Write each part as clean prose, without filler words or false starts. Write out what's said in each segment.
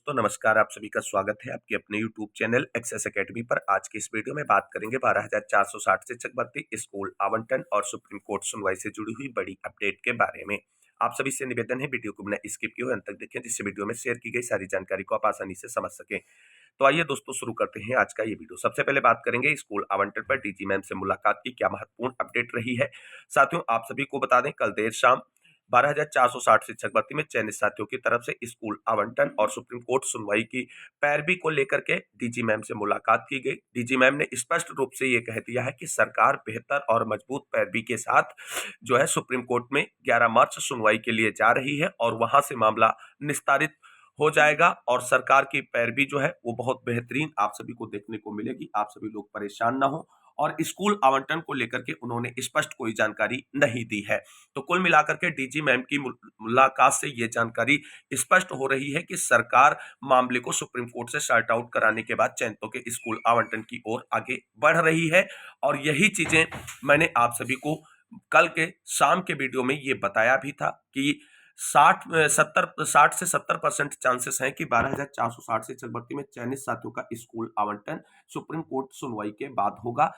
दोस्तों नमस्कार, आप सभी का स्वागत है आपके अपने यूट्यूब चैनल एक्सेस एकेडमी पर। आज की इस वीडियो में बात करेंगे 12,460 शिक्षक भर्ती स्कूल आवंटन और सुप्रीम कोर्ट सुनवाई से जुड़ी हुई बड़ी अपडेट के बारे में। आप सभी से निवेदन है वीडियो को बिना स्किप किए हुए अंत तक देखें, जिससे वीडियो में शेयर की गई सारी जानकारी को आप आसानी से समझ सकें। तो आइए दोस्तों शुरू करते हैं आज का ये वीडियो। सबसे पहले बात करेंगे स्कूल आवंटन पर डीजी मैम से मुलाकात की क्या महत्वपूर्ण अपडेट रही है। साथियों आप सभी को बता दें, कल देर शाम 12,460 शिक्षक भर्ती में चयनित साथियों की तरफ से स्कूल आवंटन और सुप्रीम कोर्ट सुनवाई की पैरवी को लेकर के डीजी मैम से मुलाकात की गई। डीजी मैम ने स्पष्ट रूप से ये कह दिया है कि सरकार बेहतर और मजबूत पैरवी के साथ जो है सुप्रीम कोर्ट में 11 मार्च सुनवाई के लिए जा रही है और वहां से मामला निस्तारित हो जाएगा और सरकार की पैरवी जो है वो बहुत बेहतरीन आप सभी को देखने को मिलेगी। आप सभी लोग परेशान ना हो। और स्कूल आवंटन को लेकर के उन्होंने स्पष्ट कोई जानकारी नहीं दी है। तो कुल मिलाकर के डीजी मैम की मुलाकात से ये जानकारी स्पष्ट हो रही है कि सरकार मामले को सुप्रीम कोर्ट से सॉर्ट आउट कराने के बाद चयनितों के स्कूल आवंटन की ओर आगे बढ़ रही है। और यही चीजें मैंने आप सभी को कल के शाम के वीडियो में ये बताया भी था कि 60 से 70% चांसेस हैं कि 12,460 शिक्षक भर्ती में चयनित साथियों का स्कूल आवंटन सुप्रीम कोर्ट सुनवाई के बाद होगा।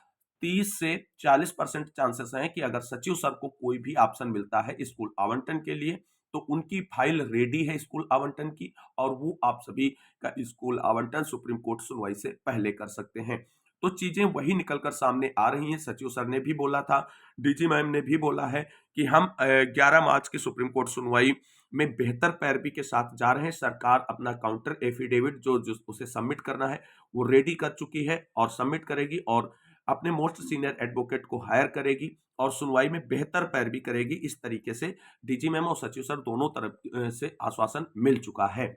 30 से 40% चांसेस हैं कि अगर सचिव सर को कोई भी ऑप्शन मिलता है स्कूल आवंटन के लिए तो उनकी फाइल रेडी है स्कूल आवंटन की, और वो आप सभी का स्कूल आवंटन सुप्रीम कोर्ट सुनवाई से पहले कर सकते हैं। तो चीजें वही निकलकर सामने आ रही हैं। सचिव सर ने भी बोला था, डीजी मैम ने भी बोला है कि हम 11 मार्च की सुप्रीम कोर्ट सुनवाई में बेहतर पैरवी के साथ जा रहे हैं। सरकार अपना काउंटर एफिडेविट जो उसे सबमिट करना है वो रेडी कर चुकी है और सबमिट करेगी और अपने मोस्ट सीनियर एडवोकेट को हायर करेगी और सुनवाई में बेहतर पैरवी करेगी। इस तरीके से डीजी मैम और सचिव सर दोनों तरफ से आश्वासन मिल चुका है।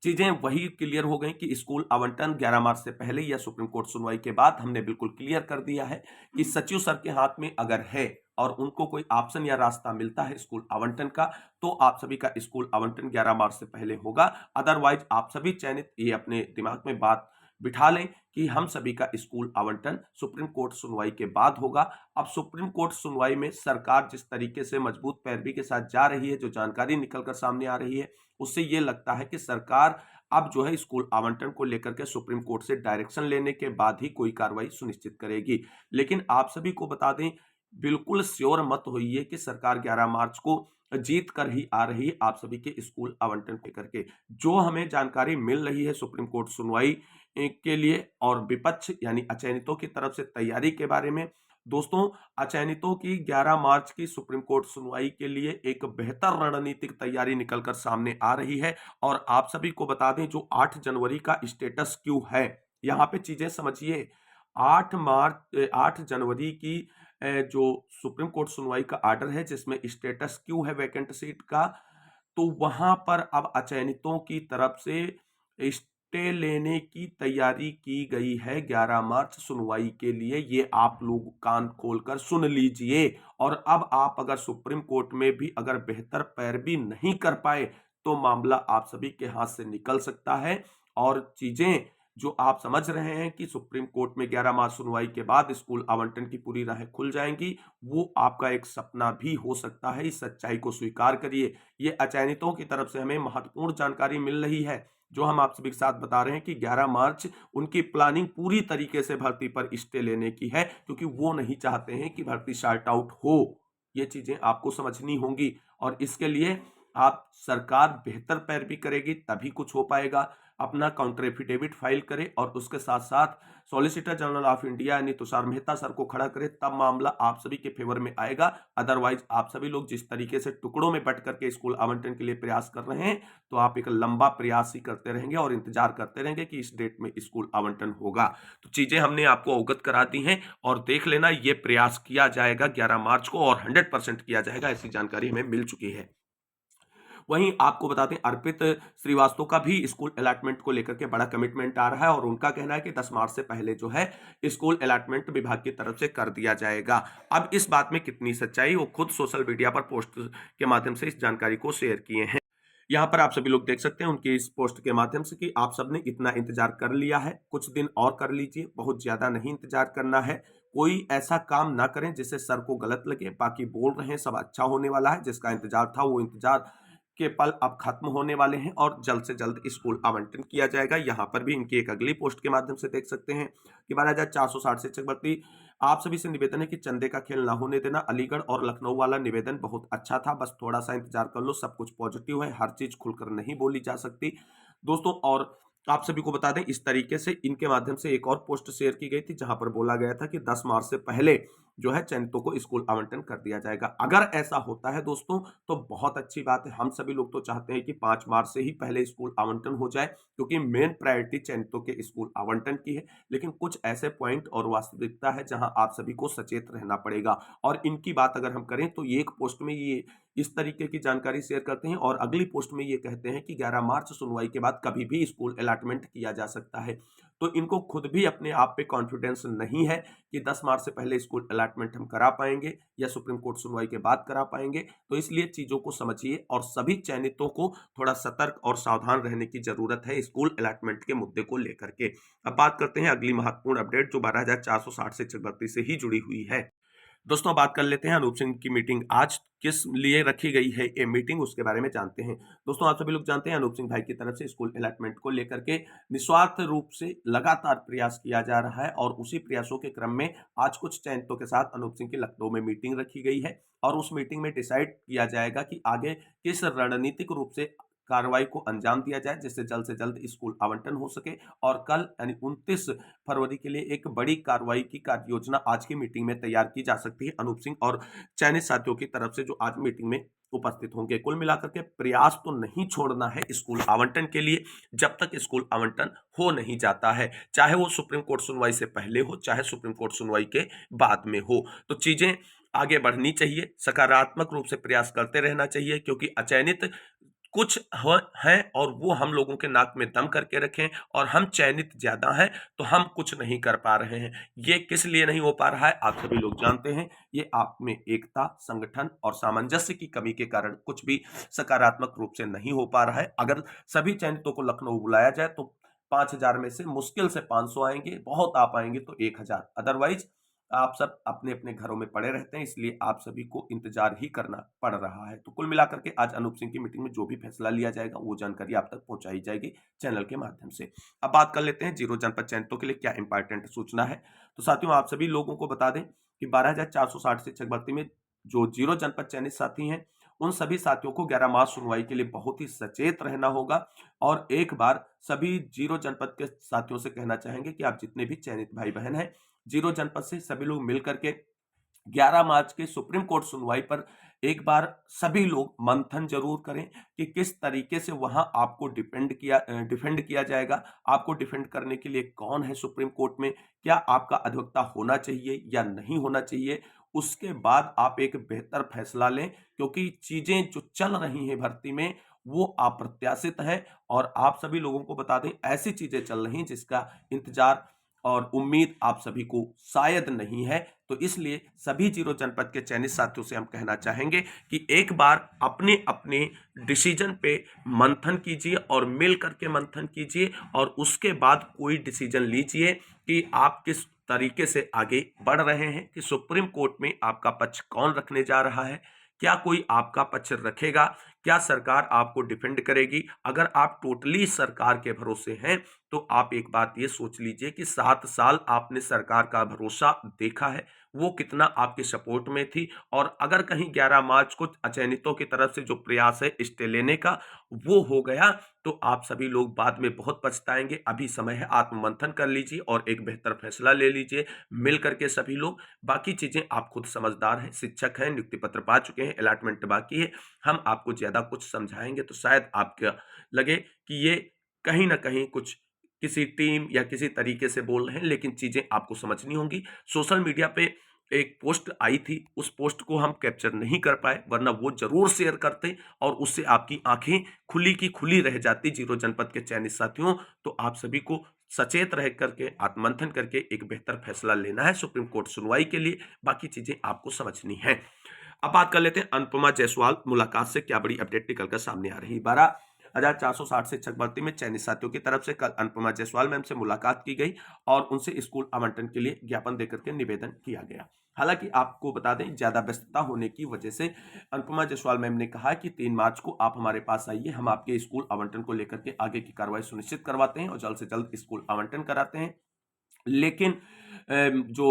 चीजें वही क्लियर हो गई कि स्कूल आवंटन 11 मार्च से पहले या सुप्रीम कोर्ट सुनवाई के बाद हमने बिल्कुल क्लियर कर दिया है कि सचिव सर के हाथ में अगर है और उनको कोई ऑप्शन या रास्ता मिलता है स्कूल आवंटन का तो आप सभी का स्कूल आवंटन 11 मार्च से पहले होगा। अदरवाइज आप सभी चयनित ये अपने दिमाग में बात बिठा लें कि हम सभी का स्कूल आवंटन सुप्रीम कोर्ट सुनवाई के बाद होगा। अब सुप्रीम कोर्ट सुनवाई में सरकार जिस तरीके से मजबूत पैरवी के साथ जा रही है, जो जानकारी निकलकर सामने आ रही है, उससे ये लगता है कि सरकार अब जो है स्कूल आवंटन को लेकर के सुप्रीम कोर्ट से डायरेक्शन लेने के बाद ही कोई कार्रवाई सुनिश्चित करेगी। लेकिन आप सभी को बता दें, बिल्कुल श्योर मत होइए कि सरकार 11 मार्च को जीत कर ही आ रही है आप सभी के स्कूल आवंटन को करके। जो हमें जानकारी मिल रही है सुप्रीम कोर्ट सुनवाई के लिए और विपक्ष यानी अचयनितों की तरफ से तैयारी के बारे में, दोस्तों अचयनितों की 11 मार्च की सुप्रीम कोर्ट सुनवाई के लिए एक बेहतर रणनीतिक तैयारी निकलकर सामने आ रही है। और आप सभी को बता दें, जो 8 जनवरी का स्टेटस क्यू है, यहाँ पे चीजें समझिए। 8 जनवरी की जो सुप्रीम कोर्ट सुनवाई का आर्डर है जिसमें स्टेटस क्यू है वैकेंट सीट का, तो वहां पर अब अचयनितों की तरफ से स्टे लेने की तैयारी की गई है 11 मार्च सुनवाई के लिए। ये आप लोग कान खोलकर सुन लीजिए। और अब आप अगर सुप्रीम कोर्ट में भी अगर बेहतर पैरवी नहीं कर पाए तो मामला आप सभी के हाथ से निकल सकता है। और चीजें जो आप समझ रहे हैं कि सुप्रीम कोर्ट में 11 मार्च सुनवाई के बाद स्कूल आवंटन की पूरी राहें खुल जाएंगी, वो आपका एक सपना भी हो सकता है। इस सच्चाई को स्वीकार करिए। ये अचयनितों की तरफ से हमें महत्वपूर्ण जानकारी मिल रही है, जो हम आप सभी के साथ बता रहे हैं कि 11 मार्च उनकी प्लानिंग पूरी तरीके से भर्ती पर स्टे लेने की है, क्योंकि वो नहीं चाहते हैं कि भर्ती शार्ट आउट हो। ये चीजें आपको समझनी होंगी और इसके लिए आप सरकार बेहतर पैरवी करेगी तभी कुछ हो पाएगा। अपना काउंटर एफिडेविट फाइल करे और उसके साथ साथ सॉलिसिटर जनरल ऑफ इंडिया यानी तुषार मेहता सर को खड़ा करे, तब मामला आप सभी के फेवर में आएगा। अदरवाइज आप सभी लोग जिस तरीके से टुकड़ों में बट करके स्कूल आवंटन के लिए प्रयास कर रहे हैं, तो आप एक लंबा प्रयास ही करते रहेंगे और इंतजार करते रहेंगे कि इस डेट में स्कूल आवंटन होगा। तो चीजें हमने आपको अवगत करा दी हैं और देख लेना, ये प्रयास किया जाएगा 11 मार्च को और 100% किया जाएगा, ऐसी जानकारी हमें मिल चुकी है। वहीं आपको बता दें, अर्पित श्रीवास्तव का भी स्कूल अलॉटमेंट को लेकर के बड़ा कमिटमेंट आ रहा है और उनका कहना है कि 10 मार्च से पहले जो है स्कूल अलॉटमेंट विभाग की तरफ से कर दिया जाएगा। अब इस बात में कितनी सच्चाई, वो खुद सोशल मीडिया पर पोस्ट के माध्यम से इस जानकारी को शेयर किए हैं। यहाँ पर आप सभी लोग देख सकते हैं उनकी इस पोस्ट के माध्यम से कि आप सबने इतना इंतजार कर लिया है, कुछ दिन और कर लीजिए, बहुत ज्यादा नहीं इंतजार करना है। कोई ऐसा काम ना करें जिससे सर को गलत लगे। बाकी बोल रहे हैं सब अच्छा होने वाला है, जिसका इंतजार था वो इंतजार के पल अब खत्म होने वाले हैं और जल्द से जल्द स्कूल आवंटन किया जाएगा। यहाँ पर भी इनकी एक अगली पोस्ट के माध्यम से देख सकते हैं कि 12,460 शिक्षक भर्ती। आप सभी से निवेदन है कि चंदे का खेल ना होने देना। अलीगढ़ और लखनऊ वाला निवेदन बहुत अच्छा था, बस थोड़ा सा इंतजार कर लो, सब कुछ पॉजिटिव है, हर चीज खुलकर नहीं बोली जा सकती दोस्तों। और आप सभी को बता दें, इस तरीके से इनके माध्यम से एक और पोस्ट शेयर की गई थी जहां पर बोला गया था कि 10 मार्च से पहले जो है चयनितों को स्कूल आवंटन कर दिया जाएगा। अगर ऐसा होता है दोस्तों तो बहुत अच्छी बात है। हम सभी लोग तो चाहते हैं कि 5 मार्च से ही पहले स्कूल आवंटन हो जाए, क्योंकि मेन प्रायोरिटी चयनितों के स्कूल आवंटन की है। लेकिन कुछ ऐसे पॉइंट और वास्तविकता है जहां आप सभी को सचेत रहना पड़ेगा। और इनकी बात अगर हम करें तो ये एक पोस्ट में ये इस तरीके की जानकारी शेयर करते हैं और अगली पोस्ट में ये कहते हैं कि 11 मार्च सुनवाई के बाद कभी भी स्कूल अलॉटमेंट किया जा सकता है। तो इनको खुद भी अपने आप पे कॉन्फिडेंस नहीं है कि 10 मार्च से पहले स्कूल अलॉटमेंट हम करा पाएंगे या सुप्रीम कोर्ट सुनवाई के बाद करा पाएंगे। तो इसलिए चीजों को समझिए और सभी चयनितों को थोड़ा सतर्क और सावधान रहने की जरूरत है स्कूल अलॉटमेंट के मुद्दे को लेकर के। अब बात करते हैं अगली महत्वपूर्ण अपडेट जो 12,460 शिक्षक भर्ती से ही जुड़ी हुई है। दोस्तों बात कर लेते हैं अनूप सिंह की मीटिंग आज किस लिए रखी गई है ये मीटिंग, उसके बारे में जानते हैं। दोस्तों आप सभी लोग जानते हैं अनूप सिंह भाई की तरफ से स्कूल अलॉटमेंट को लेकर के निस्वार्थ रूप से लगातार प्रयास किया जा रहा है और उसी प्रयासों के क्रम में आज कुछ चयनितों के साथ अनूप सिंह की लखनऊ में मीटिंग रखी गई है और उस मीटिंग में डिसाइड किया जाएगा कि आगे किस रणनीतिक रूप से कार्रवाई को अंजाम दिया जाए जिससे जल्द से जल्द स्कूल आवंटन हो सके। और कल यानी 29 फरवरी के लिए एक बड़ी कार्रवाई की कार्य योजना आज की मीटिंग में तैयार की जा सकती है अनूप सिंह और चयनित साथियों की तरफ से जो आज मीटिंग में उपस्थित होंगे। कुल मिलाकर के प्रयास तो नहीं छोड़ना है स्कूल आवंटन के लिए जब तक स्कूल आवंटन हो नहीं जाता है, चाहे वो सुप्रीम कोर्ट सुनवाई से पहले हो चाहे सुप्रीम कोर्ट सुनवाई के बाद में हो। तो चीजें आगे बढ़नी चाहिए, सकारात्मक रूप से प्रयास करते रहना चाहिए, क्योंकि अचयनित कुछ हैं और वो हम लोगों के नाक में दम करके रखें और हम चयनित ज्यादा हैं तो हम कुछ नहीं कर पा रहे हैं। ये किस लिए नहीं हो पा रहा है आप सभी लोग जानते हैं, ये आप में एकता, संगठन और सामंजस्य की कमी के कारण कुछ भी सकारात्मक रूप से नहीं हो पा रहा है। अगर सभी चयनितों को लखनऊ बुलाया जाए तो 5,000 में से मुश्किल से 500 आएंगे, बहुत आ पाएंगे तो 1,000। अदरवाइज आप सब अपने अपने घरों में पड़े रहते हैं, इसलिए आप सभी को इंतजार ही करना पड़ रहा है। तो कुल मिलाकर के आज अनूप सिंह की मीटिंग में जो भी फैसला लिया जाएगा वो जानकारी आप तक पहुंचाई जाएगी चैनल के माध्यम से। अब बात कर लेते हैं जीरो जनपद चयनितों के लिए क्या इंपॉर्टेंट सूचना है। तो साथियों आप सभी लोगों को बता दें कि 12,460 शिक्षक भर्ती में जो जीरो जनपद चयनित साथी हैं उन सभी साथियों को 11 मार्च सुनवाई के लिए बहुत ही सचेत रहना होगा। और एक बार सभी जीरो जनपद के साथियों से कहना चाहेंगे कि आप जितने भी चयनित भाई बहन हैं जीरो जनपद से सभी लोग मिल करके 11 मार्च के सुप्रीम कोर्ट सुनवाई पर एक बार सभी लोग मंथन जरूर करें कि किस तरीके से वहां आपको डिफेंड किया जाएगा। आपको डिफेंड करने के लिए कौन है सुप्रीम कोर्ट में, क्या आपका अधिवक्ता होना चाहिए या नहीं होना चाहिए, उसके बाद आप एक बेहतर फैसला लें। क्योंकि चीजें जो चल रही हैं भर्ती में वो अप्रत्याशित है और आप सभी लोगों को बता दें ऐसी चीजें चल रही जिसका इंतजार और उम्मीद आप सभी को शायद नहीं है। तो इसलिए सभी जीरो जनपद के चयनित साथियों से हम कहना चाहेंगे कि एक बार अपने अपने डिसीजन पे मंथन कीजिए और मिल करके मंथन कीजिए और उसके बाद कोई डिसीजन लीजिए कि आप किस तरीके से आगे बढ़ रहे हैं, कि सुप्रीम कोर्ट में आपका पक्ष कौन रखने जा रहा है, क्या कोई आपका पक्ष रखेगा, क्या सरकार आपको डिफेंड करेगी। अगर आप टोटली सरकार के भरोसे हैं तो आप एक बात ये सोच लीजिए कि 7 साल आपने सरकार का भरोसा देखा है, वो कितना आपके सपोर्ट में थी। और अगर कहीं 11 मार्च को अचयनितों की तरफ से जो प्रयास है स्टे लेने का वो हो गया तो आप सभी लोग बाद में बहुत पछताएंगे। अभी समय है, आत्ममंथन कर लीजिए और एक बेहतर फैसला ले लीजिए मिल करके सभी लोग। बाकी चीजें आप खुद समझदार हैं, शिक्षक हैं, नियुक्ति पत्र पा चुके हैं, अलॉटमेंट बाकी है, हम आपको ज्यादा कुछ समझाएंगे तो शायद आपको लगे कि ये कहीं ना कहीं कुछ किसी टीम या किसी तरीके से बोल रहे हैं, लेकिन चीजें आपको समझनी होंगी। सोशल मीडिया पे एक पोस्ट आई थी, उस पोस्ट को हम कैप्चर नहीं कर पाए, वरना वो जरूर शेयर करते और उससे आपकी आंखें खुली की खुली रह जाती जीरो जनपद के चयनित साथियों। तो आप सभी को सचेत रह करके आत्ममंथन करके एक बेहतर फैसला लेना है सुप्रीम कोर्ट सुनवाई के लिए, बाकी चीजें आपको समझनी है। अब बात कर लेते हैं अनुपमा जायसवाल मुलाकात से क्या बड़ी अपडेट निकलकर सामने आ रही। 1460 शिक्षक भर्ती में चयनित साथियों की तरफ से कल अनुपमा जायसवाल मैम से मुलाकात की गई और उनसे स्कूल आवंटन के लिए ज्ञापन देकर के निवेदन किया गया। हालांकि आपको बता दें, ज्यादा व्यस्तता होने की वजह से अनुपमा जायसवाल मैम ने कहा कि 3 मार्च को आप हमारे पास आइए, हम आपके स्कूल आवंटन को लेकर के आगे की कार्रवाई सुनिश्चित करवाते हैं और जल्द से जल्द स्कूल आवंटन कराते हैं। लेकिन जो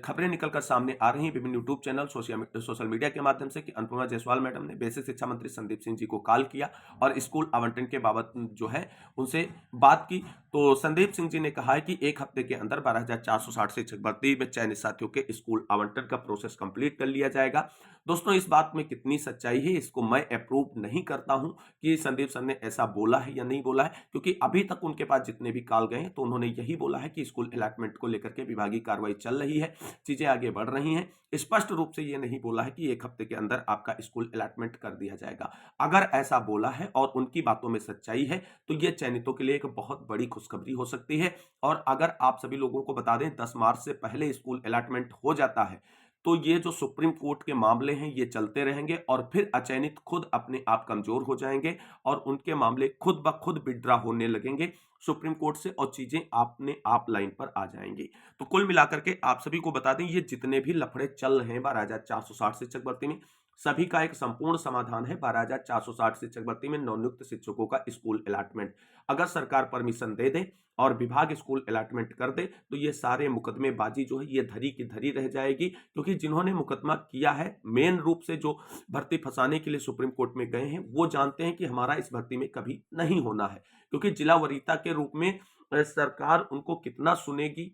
खबरें निकलकर सामने आ रही हैं विभिन्न यूट्यूब चैनल, सोशल मीडिया के माध्यम से कि अनुपमा जायसवाल मैडम ने बेसिक शिक्षा मंत्री संदीप सिंह जी को कॉल किया और स्कूल आवंटन के बाबत जो है उनसे बात की। तो संदीप सिंह जी ने कहा है कि 1 हफ्ते के अंदर 12,460 शिक्षक भर्ती में चयनित साथियों के स्कूल आवंटन का प्रोसेस कंप्लीट कर लिया जाएगा। दोस्तों, इस बात में कितनी सच्चाई है इसको मैं अप्रूव नहीं करता हूं कि संदीप सर ने ऐसा बोला है या नहीं बोला है, क्योंकि अभी तक उनके पास जितने भी कॉल गए तो उन्होंने यही बोला है कि स्कूल अलॉटमेंट को लेकर के विभागीय कार्रवाई चल रही है, चीजें आगे बढ़ रही हैं। स्पष्ट रूप से ये नहीं बोला है कि 1 हफ्ते के अंदर आपका स्कूल अलॉटमेंट कर दिया जाएगा। अगर ऐसा बोला है और उनकी बातों में सच्चाई है तो ये चयनितों के लिए एक बहुत बड़ी खुशखबरी हो सकती है। और अगर आप सभी लोगों को बता दें 10 मार्च से पहले स्कूल अलॉटमेंट हो जाता है तो ये जो सुप्रीम कोर्ट के मामले हैं ये चलते रहेंगे और फिर अचयनित खुद अपने आप कमजोर हो जाएंगे और उनके मामले खुद ब खुद विड्रॉ होने लगेंगे सुप्रीम कोर्ट से और चीजें अपने आप लाइन पर आ जाएंगी। तो कुल मिलाकर के आप सभी को बता दें, ये जितने भी लफड़े चल रहे हैं 12,460 शिक्षक भर्ती में, सभी का एक संपूर्ण समाधान है 12,460 शिक्षक भर्ती में नवनियुक्त शिक्षकों का स्कूल अलॉटमेंट। अगर सरकार परमिशन दे दे और विभाग स्कूल अलॉटमेंट कर दे तो ये सारे मुकदमेबाजी जो है ये धरी की धरी रह जाएगी, क्योंकि जिन्होंने मुकदमा किया है मेन रूप से जो भर्ती फंसाने के लिए सुप्रीम कोर्ट में गए हैं वो जानते हैं कि हमारा इस भर्ती में कभी नहीं होना है, क्योंकि जिला वरीयता के रूप में सरकार उनको कितना सुनेगी,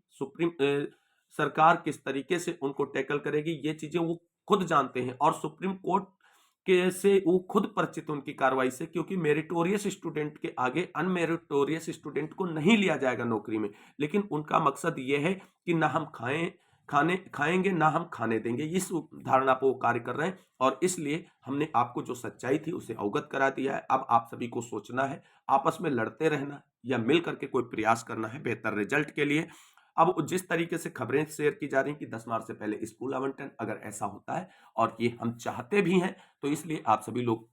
सरकार किस तरीके से उनको टैकल करेगी, ये चीजें वो खुद जानते हैं। और सुप्रीम कोर्ट के से वो खुद परिचित उनकी कार्रवाई से, क्योंकि मेरिटोरियस स्टूडेंट के आगे अनमेरिटोरियस स्टूडेंट को नहीं लिया जाएगा नौकरी में। लेकिन उनका मकसद ये है कि ना हम खाएंगे ना हम खाने देंगे, इस धारणा पर वो कार्य कर रहे हैं। और इसलिए हमने आपको जो सच्चाई थी उसे अवगत करा दिया है। अब आप सभी को सोचना है, आपस में लड़ते रहना या मिल करके कोई प्रयास करना है बेहतर रिजल्ट के लिए। अब जिस तरीके से खबरें शेयर की जा रही हैं कि 10 मार्च से पहले स्कूल आवंटन, अगर ऐसा होता है और ये हम चाहते भी हैं तो इसलिए आप सभी लोग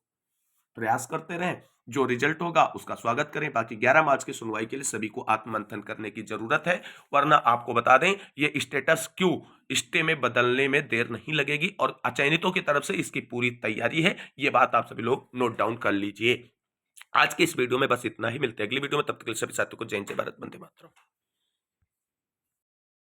प्रयास करते रहें, जो रिजल्ट होगा उसका स्वागत करें। बाकी 11 मार्च की सुनवाई के लिए सभी को आत्ममंथन करने की जरूरत है, वरना आपको बता दें ये स्टेटस क्यू स्टे में बदलने में देर नहीं लगेगी और अचयनितों की तरफ से इसकी पूरी तैयारी है। ये बात आप सभी लोग नोट डाउन कर लीजिए। आज के इस वीडियो में बस इतना ही, मिलते हैं अगली वीडियो में, तब तक के लिए सभी साथियों को जय हिंद, जय भारत, वंदे मातरम।